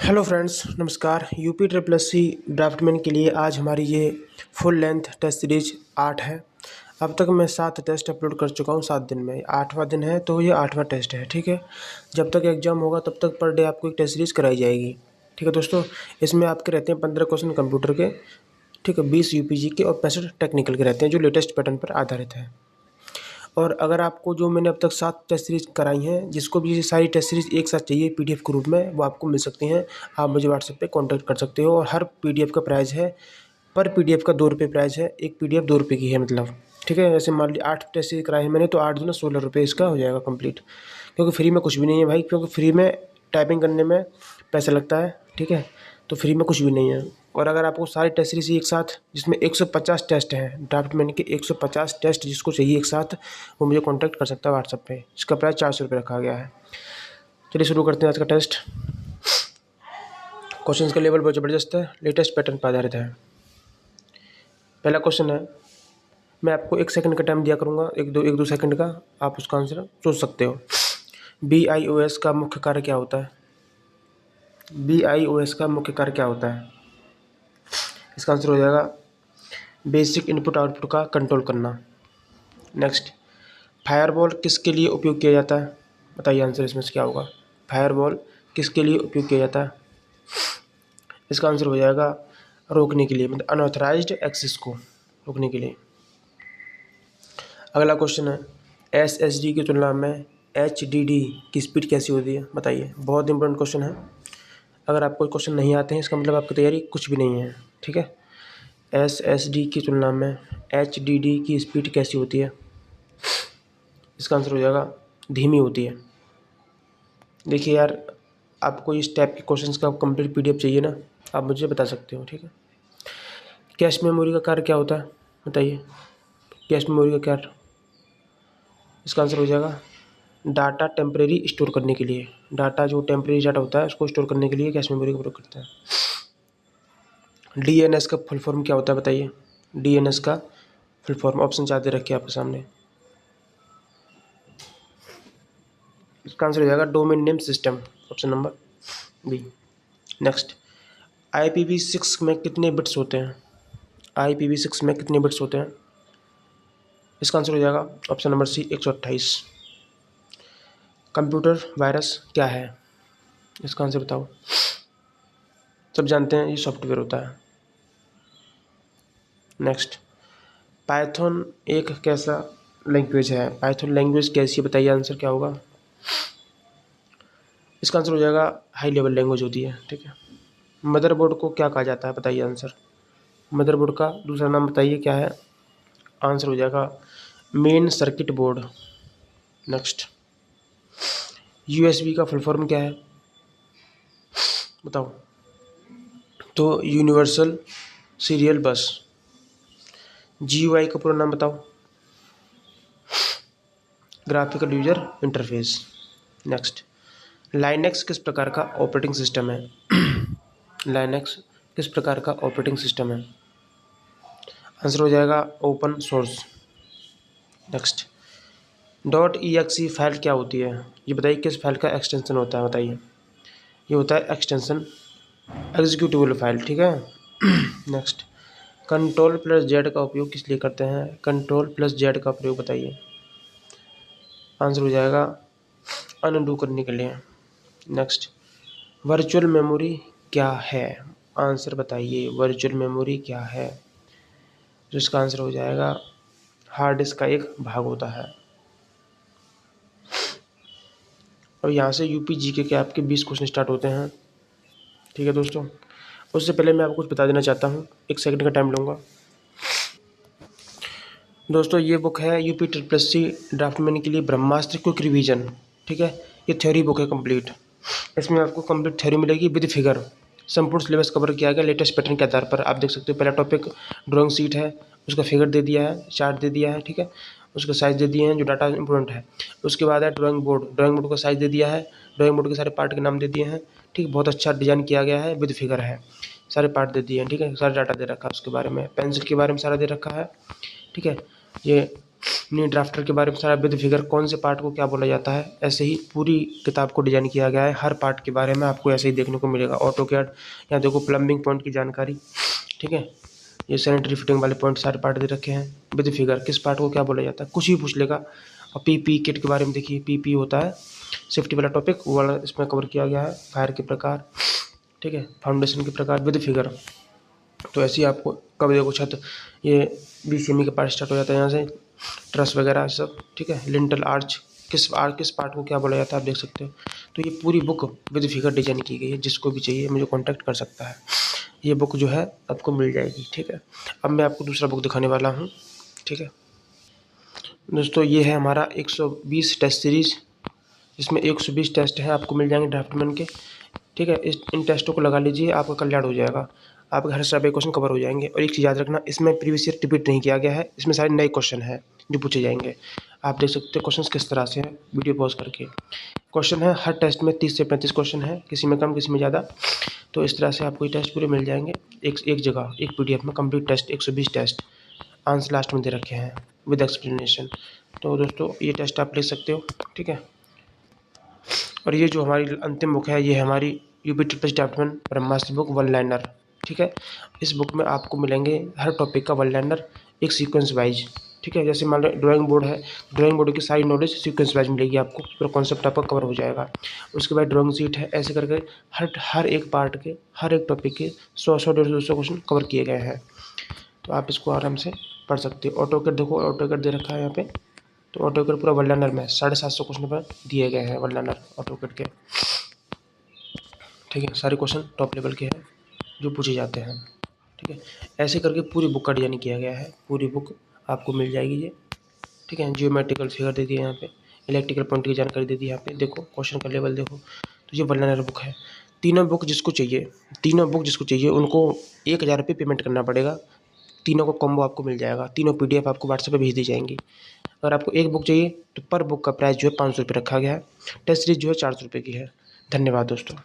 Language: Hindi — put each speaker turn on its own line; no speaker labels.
हेलो फ्रेंड्स, नमस्कार। UP triple S C draftsman के लिए आज हमारी ये फुल लेंथ टेस्ट सीरीज 8 है। अब तक मैं 7 टेस्ट अपलोड कर चुका हूँ 7 दिन में। 8वां दिन है तो ये 8वां टेस्ट है, ठीक है। जब तक एग्ज़ाम होगा तब तक पर डे आपको एक टेस्ट सीरीज कराई जाएगी, ठीक है दोस्तों। इसमें आपके रहते हैं 15 क्वेश्चन कंप्यूटर के, ठीक है, 20 यूपीजी के और 65 टेक्निकल के रहते हैं जो लेटेस्ट पैटर्न पर आधारित है। और अगर आपको जो मैंने अब तक 7 टेस्ट सीरीज कराई हैं, जिसको भी ये सारी टेस्ट सीरीज एक साथ चाहिए पीडीएफ के रूप में, वो आपको मिल सकती हैं। आप मुझे व्हाट्सएप पे कांटेक्ट कर सकते हो। और हर पीडीएफ का प्राइस है, पर पीडीएफ का 2 रुपये प्राइस है। एक पीडीएफ 2 रुपये की है, मतलब, ठीक है। जैसे मान लीजिए 8 टेस्ट सीरीज कराए हैं मैंने, तो 8 दूना 16 रुपये इसका हो जाएगा कंप्लीट। क्योंकि फ्री में कुछ भी नहीं है भाई, क्योंकि फ्री में टाइपिंग करने में पैसा लगता है, ठीक है। तो फ्री में कुछ भी नहीं है। और अगर आपको सारी टेस्ट सीरीज एक साथ, जिसमें 150 टेस्ट हैं, ड्राफ्टमैन के 150 टेस्ट जिसको चाहिए एक साथ, वो मुझे कांटेक्ट कर सकता है व्हाट्सएप पे। इसका प्राइस 400 रुपये रखा गया है। चलिए शुरू करते हैं आज का टेस्ट। क्वेश्चंस का लेवल बहुत ज़बरदस्त है, लेटेस्ट पैटर्न पर आधारित है। पहला क्वेश्चन है, मैं आपको 1 सेकंड का टाइम दिया करूँगा, एक दो सेकंड का। आप उसका आंसर सोच सकते हो। BIOS का मुख्य कार्य क्या होता है? BIOS का मुख्य कार्य क्या होता है? इसका आंसर हो जाएगा बेसिक इनपुट आउटपुट का कंट्रोल करना। नेक्स्ट, फायरवॉल किसके लिए उपयोग किया जाता है? बताइए आंसर इसमें से क्या होगा। फायरवॉल किसके लिए उपयोग किया जाता है? इसका आंसर हो जाएगा रोकने के लिए, मतलब अनऑथराइज्ड एक्सेस को रोकने के लिए। अगला क्वेश्चन है, SSD की तुलना में HDD की स्पीड कैसी होती है? बताइए। बहुत इंपॉर्टेंट क्वेश्चन है। अगर आपको क्वेश्चन नहीं आते हैं, इसका मतलब आपकी तैयारी कुछ भी नहीं है, ठीक है। SSD की तुलना में HDD की स्पीड कैसी होती है? इसका आंसर हो जाएगा धीमी होती है। देखिए यार, आपको इस टाइप के क्वेश्चंस का कंप्लीट पीडीएफ चाहिए ना, आप मुझे बता सकते हो, ठीक है। कैश मेमोरी का कार्य क्या होता है? बताइए। कैश मेमोरी का कार्य, इसका आंसर हो जाएगा डाटा टेम्परेरी स्टोर करने के लिए। डाटा जो टेम्परेरी डाटा होता है उसको स्टोर करने के लिए कैश मेमोरी का प्रयोग करते हैं। DNS का फुल फॉर्म क्या होता है? बताइए। DNS का फुल फॉर्म ऑप्शन चाहते रखिए आपके सामने। इसका आंसर हो जाएगा domain name system, option number B. Next, IPv6 में कितने बिट्स होते हैं? IPv6 में कितने बिट्स होते हैं? इसका आंसर हो जाएगा option number C, 128। Computer virus क्या है? इसका आंसर बताओ। सब जानते हैं, ये सॉफ्टवेयर होता है। नेक्स्ट, पाइथन एक कैसा लैंग्वेज है? पाइथन लैंग्वेज कैसी है? बताइए आंसर क्या होगा। इसका आंसर हो जाएगा हाई लेवल लैंग्वेज होती है, ठीक है। मदरबोर्ड को क्या कहा जाता है? बताइए आंसर। मदरबोर्ड का दूसरा नाम बताइए क्या है? आंसर हो जाएगा main circuit board. Next, USB का फुल फॉर्म क्या है? बताओ। तो यूनिवर्सल सीरियल बस। GUI का पूरा नाम बताओ। Graphical user interface. Next, Linux किस प्रकार का ऑपरेटिंग सिस्टम है? लाइनेक्स किस प्रकार का ऑपरेटिंग सिस्टम है? आंसर हो जाएगा open source. Next, .exe file क्या होती है? ये बताइए किस फाइल का एक्सटेंशन होता है? बताइए। ये होता है एक्सटेंशन एग्जीक्यूटिबल फाइल, ठीक है। नेक्स्ट, Ctrl+Z का उपयोग किस लिए करते हैं? Ctrl+Z का प्रयोग बताइए। आंसर हो जाएगा अनडू करने के लिए। नेक्स्ट, वर्चुअल मेमोरी क्या है? आंसर बताइए, वर्चुअल मेमोरी क्या है? तो इसका आंसर हो जाएगा हार्ड डिस्क का एक भाग होता है। और यहाँ से UPGK के आपके 20 क्वेश्चन स्टार्ट होते हैं, ठीक है दोस्तों। उससे पहले मैं आपको कुछ बता देना चाहता हूँ, 1 सेकंड का टाइम लूँगा। दोस्तों, ये बुक है UP triple S C draftsman के लिए ब्रह्मास्त्र क्विक रिवीजन, ठीक है। ये थ्योरी बुक है कंप्लीट। इसमें आपको कंप्लीट थ्योरी मिलेगी विद फिगर। संपूर्ण सिलेबस कवर किया गया लेटेस्ट पैटर्न के आधार पर। आप देख सकते हो, पहला टॉपिक ड्राइंग शीट है, उसका फिगर दे दिया है, चार्ट दे दिया है, ठीक है। उसका साइज़ दे दिए हैं जो डाटा इंपॉर्टेंट है। उसके बाद है ड्राइंग बोर्ड। ड्राइंग बोर्ड का साइज़ दे दिया है, ड्राइंग बोर्ड के सारे पार्ट के नाम दे दिए हैं, ठीक। बहुत अच्छा डिजाइन किया गया है, विद फिगर है, सारे पार्ट दे दिए हैं, ठीक है। सारा डाटा दे रखा है उसके बारे में, पेंसिल के बारे में सारा दे रखा है, ठीक है। ये मिनी ड्राफ्टर के बारे में सारा विद फिगर, कौन से पार्ट को क्या बोला जाता है, ऐसे ही पूरी किताब को डिजाइन किया गया है। हर पार्ट के बारे में आपको ऐसे ही देखने को मिलेगा। ऑटोकैड, यहाँ देखो प्लम्बिंग पॉइंट की जानकारी, ठीक है, ये सैनिटरी फिटिंग वाले पॉइंट सारे पार्ट दे रखे हैं। विद फिगर किस पार्ट को क्या बोला जाता है, कुछ भी पूछ लेगा। और पीपी किट के बारे में देखिए, पीपी होता है सेफ्टी वाला टॉपिक, वो वाला इसमें कवर किया गया है। फायर के प्रकार, ठीक है, फाउंडेशन के प्रकार विद फिगर। तो ऐसे ही आपको कब देखो छत, ये बीसीएमई का पार्ट स्टार्ट हो जाता है यहाँ से, ट्रस वगैरह सब, ठीक है। लिंटल आर्च किस पार्ट को क्या बोला जाता है आप देख सकते हो। तो ये पूरी बुक विद फिगर डिजाइन की गई है। जिसको भी चाहिए मुझे कांटेक्ट कर सकता है। ये बुक जो है आपको मिल जाएगी, ठीक है। अब मैं आपको दूसरा बुक दिखाने वाला हूँ, ठीक है दोस्तों। ये है हमारा 120 टेस्ट सीरीज, इसमें 120 टेस्ट हैं, आपको मिल जाएंगे ड्राफ्टमैन के, ठीक है। इन टेस्टों को लगा लीजिए, आपका कल्याण हो जाएगा, आपके हर सारे क्वेश्चन कवर हो जाएंगे। और एक चीज़ याद रखना, इसमें प्रीवियस ईयर रिपीट नहीं किया गया है, इसमें सारे नए क्वेश्चन हैं जो पूछे जाएंगे। आप देख सकते हैं क्वेश्चन किस तरह से हैं, वीडियो पॉज करके। क्वेश्चन है हर टेस्ट में 30 से 35 क्वेश्चन है, किसी में कम किसी में ज़्यादा। तो इस तरह से आपको ये टेस्ट पूरे मिल जाएंगे एक जगह, एक PDF में complete test, 120 test, answer last में दे रखे हैं विद एक्सप्लेनेशन। तो दोस्तों ये टेस्ट आप ले सकते हो, ठीक है। और ये जो हमारी अंतिम बुक है, ये है हमारी यूपी ट्रिपल ड्राफ्टमैन ब्रह्मास्त्र बुक वन लाइनर, ठीक है। इस बुक में आपको मिलेंगे हर टॉपिक का वन लाइनर, एक सीक्वेंस वाइज, ठीक है। जैसे मान लो ड्राइंग बोर्ड है, ड्राइंग बोर्ड की सारी नॉलेज सीक्वेंस वाइज मिलेगी आपको, पूरा कॉन्सेप्ट आपका कवर हो जाएगा। उसके बाद ड्राइंग शीट है, ऐसे करके हर एक पार्ट के, हर एक टॉपिक के 100 150 क्वेश्चन कवर किए गए हैं। तो आप इसको आराम से पढ़ सकते हो। ऑटोकैड देखो, ऑटोकैड दे रखा है यहाँ पे। तो ऑटोकैड पूरा वन लाइनर में 750 क्वेश्चन पर दिए गए हैं वन लाइनर ऑटोकैड के, ठीक है। सारे क्वेश्चन टॉप लेवल के हैं जो पूछे जाते हैं, ठीक है। ऐसे करके पूरी बुक का डिजाइन किया गया है। पूरी बुक आपको मिल जाएगी ये, ठीक है। जियोमेट्रिकल फिगर दे दिए यहाँ पे, इलेक्ट्रिकल पॉइंट की जानकारी दे दी यहाँ पे, देखो क्वेश्चन का लेवल देखो। तो ये वन लाइनर बुक है। तीनों बुक जिसको चाहिए उनको 1000 रुपये पेमेंट करना पड़ेगा। तीनों का कॉम्बो आपको मिल जाएगा, तीनों PDF आपको व्हाट्सएप पे भेज दी जाएंगी। अगर आपको एक बुक चाहिए तो पर बुक का प्राइस जो है 500 रुपये रखा गया है। टेस्ट सीरीज जो है 400 रुपये की है। धन्यवाद दोस्तों।